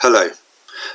Hello,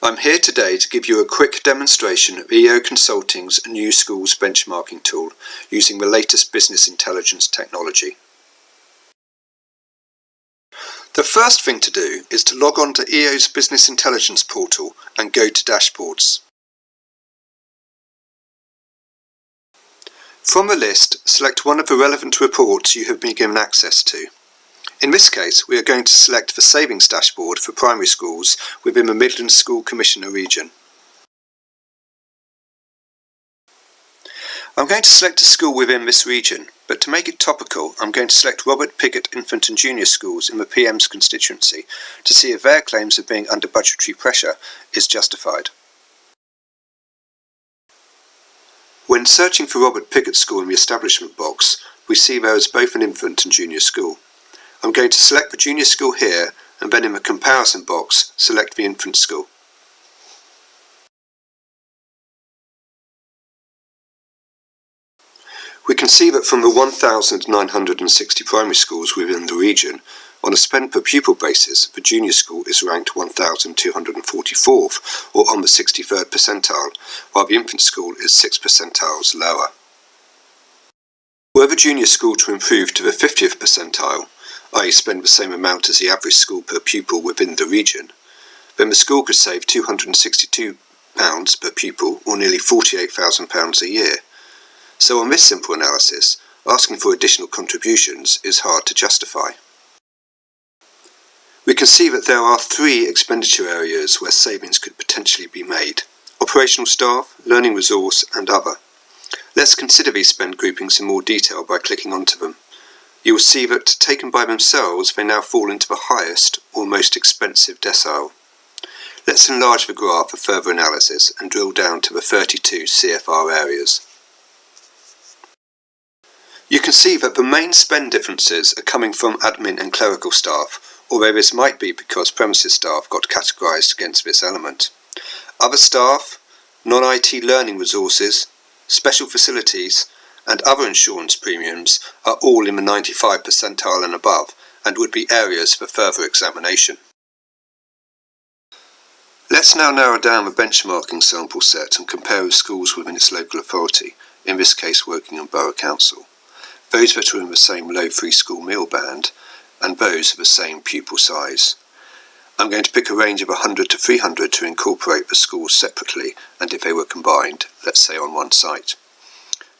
I'm here today to give you a quick demonstration of EO Consulting's new schools benchmarking tool using the latest business intelligence technology. The first thing to do is to log on to EO's business intelligence portal and go to dashboards. From the list, select one of the relevant reports you have been given access to. In this case, we are going to select the Savings Dashboard for primary schools within the Midlands School Commissioner region. I'm going to select a school within this region, but to make it topical, I'm going to select Robert Piggot Infant and Junior Schools in the PM's constituency to see if their claims of being under budgetary pressure is justified. When searching for Robert Piggot School in the establishment box, we see there is both an infant and junior school. I'm going to select the junior school here and then in the comparison box select the infant school. We can see that from the 1,960 primary schools within the region, on a spend per pupil basis, the junior school is ranked 1,244th or on the 63rd percentile, while the infant school is 6 percentiles lower. Were the junior school to improve to the 50th percentile, i.e. spend the same amount as the average school per pupil within the region, then the school could save £262 per pupil or nearly £48,000 a year. So on this simple analysis, asking for additional contributions is hard to justify. We can see that there are three expenditure areas where savings could potentially be made: operational staff, learning resource and other. Let's consider these spend groupings in more detail by clicking onto them. You will see that, taken by themselves, they now fall into the highest or most expensive decile. Let's enlarge the graph for further analysis and drill down to the 32 CFR areas. You can see that the main spend differences are coming from admin and clerical staff, although this might be because premises staff got categorised against this element. Other staff, non-IT learning resources, special facilities, and other insurance premiums are all in the 95th percentile and above, and would be areas for further examination. Let's now narrow down the benchmarking sample set and compare with schools within its local authority, in this case Wokingham Borough Council, those that are in the same low free school meal band, and those of the same pupil size. I'm going to pick a range of 100 to 300 to incorporate the schools separately, and if they were combined, let's say on one site.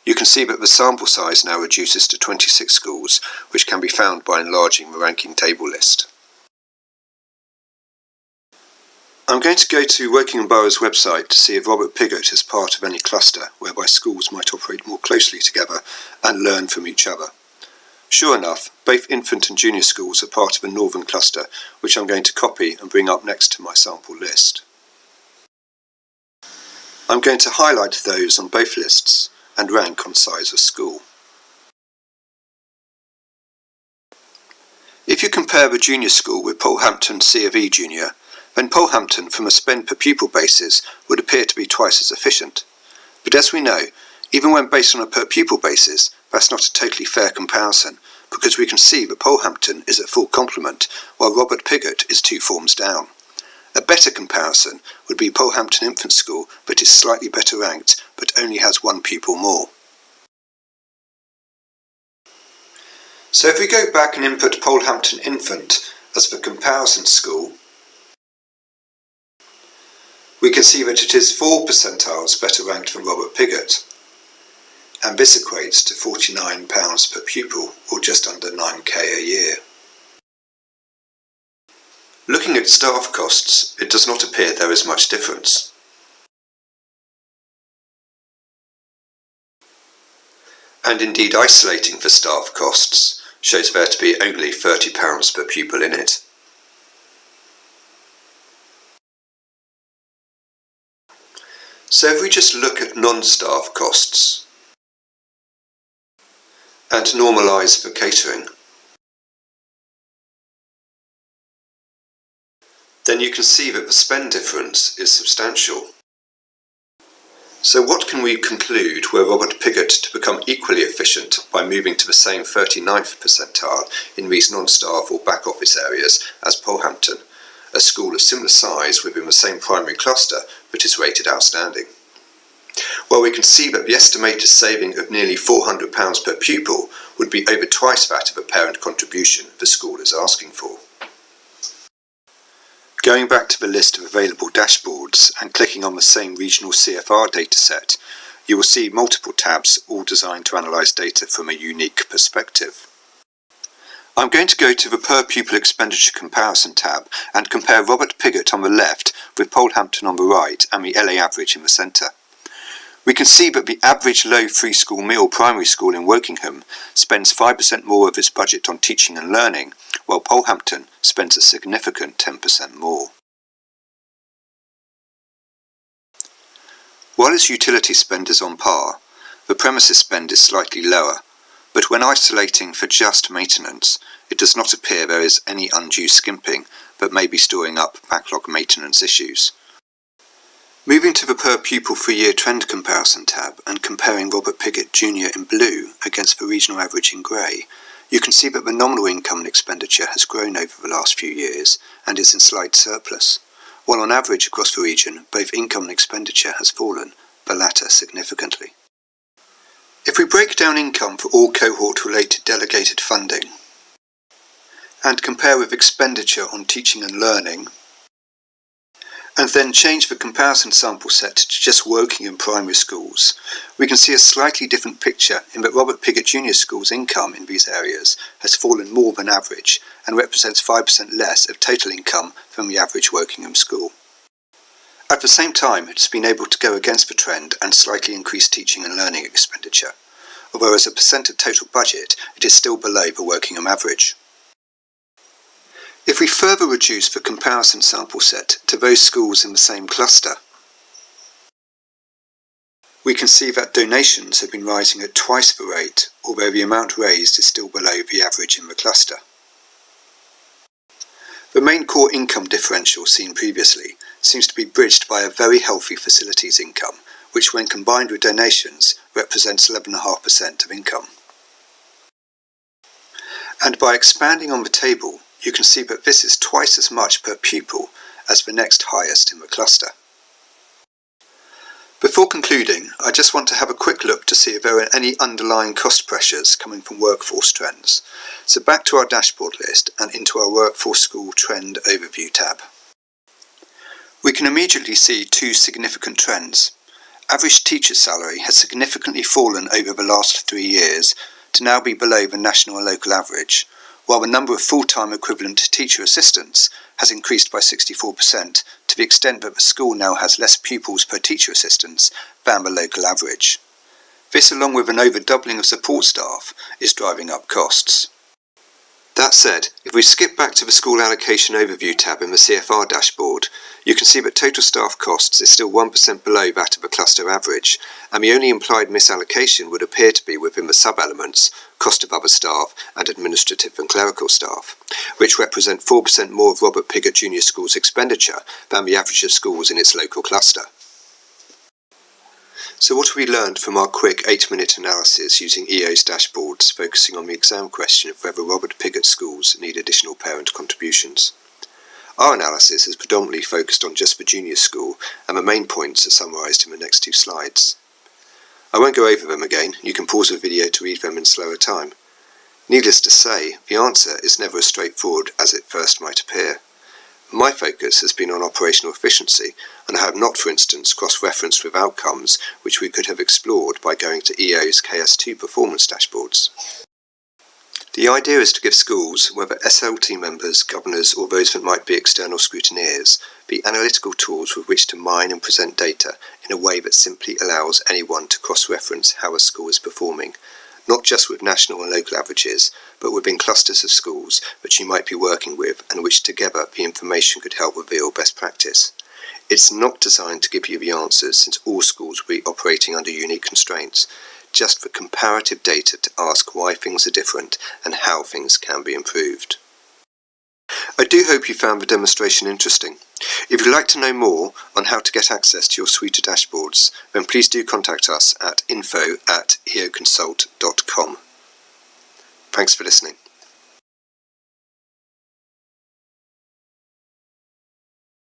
You can see that the sample size now reduces to 26 schools, which can be found by enlarging the ranking table list. I'm going to go to Wokingham Borough's website to see if Robert Piggot is part of any cluster whereby schools might operate more closely together and learn from each other. Sure enough, both infant and junior schools are part of a northern cluster, which I'm going to copy and bring up next to my sample list. I'm going to highlight those on both lists and rank on size of school. If you compare the junior school with Polehampton C of E Junior, then Polehampton from a spend per pupil basis would appear to be twice as efficient. But as we know, even when based on a per pupil basis, that's not a totally fair comparison, because we can see that Polehampton is at full complement, while Robert Piggot is 2 forms down. A better comparison would be Polehampton Infant School, but is slightly better ranked, but only has 1 pupil more. So if we go back and input Polehampton Infant as the comparison school, we can see that it is 4 percentiles better ranked than Robert Piggot, and this equates to £49 per pupil, or just under 9k a year. Looking at staff costs, it does not appear there is much difference. And indeed, isolating for staff costs shows there to be only £30 per pupil in it. So if we just look at non-staff costs and normalise for catering, then you can see that the spend difference is substantial. So what can we conclude were Robert Piggot to become equally efficient by moving to the same 39th percentile in these non-staff or back office areas as Polehampton, a school of similar size within the same primary cluster but is rated outstanding. Well, we can see that the estimated saving of nearly £400 per pupil would be over twice that of a parent contribution the school is asking for. Going back to the list of available dashboards and clicking on the same regional CFR dataset, you will see multiple tabs all designed to analyse data from a unique perspective. I'm going to go to the Per Pupil Expenditure Comparison tab and compare Robert Piggot on the left with Polehampton on the right and the LA average in the centre. We can see that the average low free school meal primary school in Wokingham spends 5% more of its budget on teaching and learning, while Polehampton spends a significant 10% more. While its utility spend is on par, the premises spend is slightly lower, but when isolating for just maintenance, it does not appear there is any undue skimping that may be storing up backlog maintenance issues. Moving to the Per Pupil 3-year Trend Comparison tab and comparing Robert Piggot Jr. in blue against the regional average in grey, you can see that the nominal income and expenditure has grown over the last few years and is in slight surplus, while on average across the region both income and expenditure has fallen, the latter significantly. If we break down income for all cohort-related delegated funding and compare with expenditure on teaching and learning, and then change the comparison sample set to just Wokingham primary schools, we can see a slightly different picture in that Robert Piggot Jr. School's income in these areas has fallen more than average and represents 5% less of total income than the average Wokingham school. At the same time, it has been able to go against the trend and slightly increase teaching and learning expenditure, although as a percent of total budget it is still below the Wokingham average. If we further reduce the comparison sample set to those schools in the same cluster, we can see that donations have been rising at twice the rate, although the amount raised is still below the average in the cluster. The main core income differential seen previously seems to be bridged by a very healthy facilities income, which when combined with donations represents 11.5% of income. And by expanding on the table, you can see that this is twice as much per pupil as the next highest in the cluster. Before concluding, I just want to have a quick look to see if there are any underlying cost pressures coming from workforce trends. So back to our dashboard list and into our Workforce School Trend Overview tab. We can immediately see two significant trends. Average teacher salary has significantly fallen over the last 3 years to now be below the national and local average, while the number of full-time equivalent teacher assistants has increased by 64% to the extent that the school now has less pupils per teacher assistants than the local average. This, along with an over-doubling of support staff, is driving up costs. That said, if we skip back to the School Allocation Overview tab in the CFR dashboard, you can see that total staff costs is still 1% below that of the cluster average, and the only implied misallocation would appear to be within the sub-elements, cost of other staff and administrative and clerical staff, which represent 4% more of Robert Piggot Jr. School's expenditure than the average of schools in its local cluster. So what have we learned from our quick 8-minute analysis using EO's dashboards focusing on the exam question of whether Robert Piggot schools need additional parent contributions? Our analysis is predominantly focused on just the junior school, and the main points are summarised in the next 2 slides. I won't go over them again, you can pause the video to read them in slower time. Needless to say, the answer is never as straightforward as it first might appear. My focus has been on operational efficiency, and I have not, for instance, cross-referenced with outcomes which we could have explored by going to EO's KS2 performance dashboards. The idea is to give schools, whether SLT members, governors or those that might be external scrutineers, the analytical tools with which to mine and present data in a way that simply allows anyone to cross-reference how a school is performing, not just with national and local averages, but within clusters of schools which you might be working with and which together the information could help reveal best practice. It's not designed to give you the answers, since all schools will be operating under unique constraints, just for comparative data to ask why things are different and how things can be improved. I do hope you found the demonstration interesting. If you'd like to know more on how to get access to your suite of dashboards, then please do contact us at info@eoconsult.com. Thanks for listening.